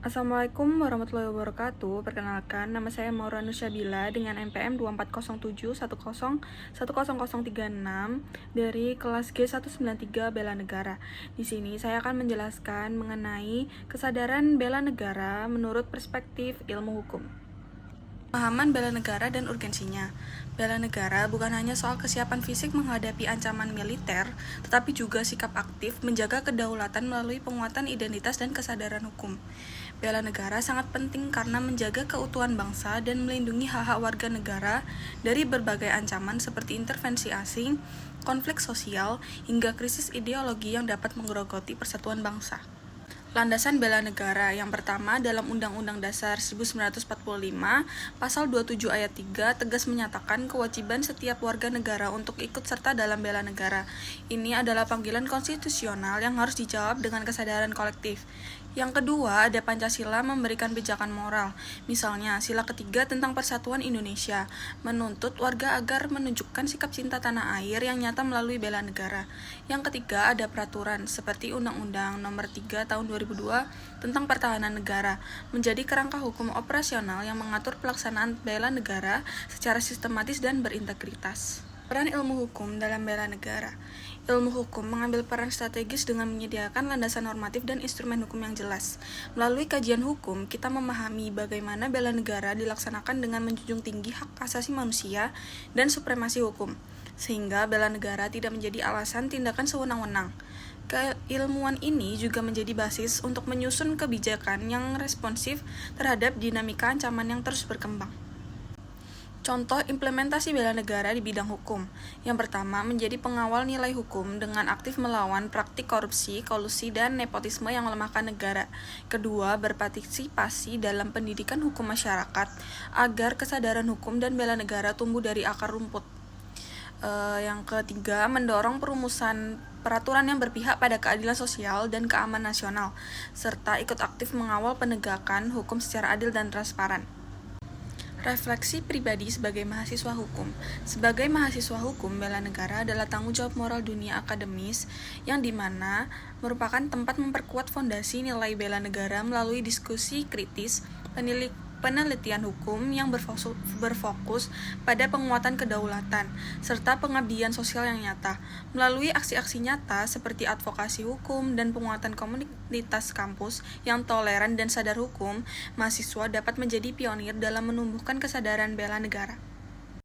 Assalamualaikum warahmatullahi wabarakatuh. Perkenalkan, nama saya Maura Nusyabila dengan NPM 2407101036 dari kelas G193 Bela Negara. Di sini saya akan menjelaskan mengenai kesadaran bela negara menurut perspektif ilmu hukum. Pemahaman bela negara dan urgensinya. Bela negara bukan hanya soal kesiapan fisik menghadapi ancaman militer, tetapi juga sikap aktif menjaga kedaulatan melalui penguatan identitas dan kesadaran hukum. Bela negara sangat penting karena menjaga keutuhan bangsa dan melindungi hak-hak warga negara dari berbagai ancaman seperti intervensi asing, konflik sosial, hingga krisis ideologi yang dapat menggerogoti persatuan bangsa. Landasan bela negara yang pertama dalam Undang-Undang Dasar 1945, Pasal 27 Ayat 3 tegas menyatakan kewajiban setiap warga negara untuk ikut serta dalam bela negara. Ini adalah panggilan konstitusional yang harus dijawab dengan kesadaran kolektif. Yang kedua, ada Pancasila memberikan pijakan moral. Misalnya, sila ketiga tentang persatuan Indonesia, menuntut warga agar menunjukkan sikap cinta tanah air yang nyata melalui bela negara. Yang ketiga, ada peraturan, seperti Undang-Undang Nomor 3 Tahun 2002 tentang Pertahanan Negara, menjadi kerangka hukum operasional yang mengatur pelaksanaan bela negara secara sistematis dan berintegritas. Peran ilmu hukum dalam bela negara. Ilmu hukum mengambil peran strategis dengan menyediakan landasan normatif dan instrumen hukum yang jelas. Melalui kajian hukum, kita memahami bagaimana bela negara dilaksanakan dengan menjunjung tinggi hak asasi manusia dan supremasi hukum, sehingga bela negara tidak menjadi alasan tindakan sewenang-wenang. Keilmuan ini juga menjadi basis untuk menyusun kebijakan yang responsif terhadap dinamika ancaman yang terus berkembang. Contoh implementasi bela negara di bidang hukum. Yang pertama, menjadi pengawal nilai hukum dengan aktif melawan praktik korupsi, kolusi, dan nepotisme yang melemahkan negara. Kedua, berpartisipasi dalam pendidikan hukum masyarakat agar kesadaran hukum dan bela negara tumbuh dari akar rumput. Yang ketiga, mendorong perumusan peraturan yang berpihak pada keadilan sosial dan keamanan nasional, serta ikut aktif mengawal penegakan hukum secara adil dan transparan. Refleksi pribadi sebagai mahasiswa hukum. Sebagai mahasiswa hukum, bela negara adalah tanggung jawab moral dunia akademis yang dimana merupakan tempat memperkuat fondasi nilai bela negara melalui diskusi kritis, penelitian hukum yang berfokus pada penguatan kedaulatan, serta pengabdian sosial yang nyata. Melalui aksi-aksi nyata seperti advokasi hukum dan penguatan komunitas kampus yang toleran dan sadar hukum, mahasiswa dapat menjadi pionir dalam menumbuhkan kesadaran bela negara.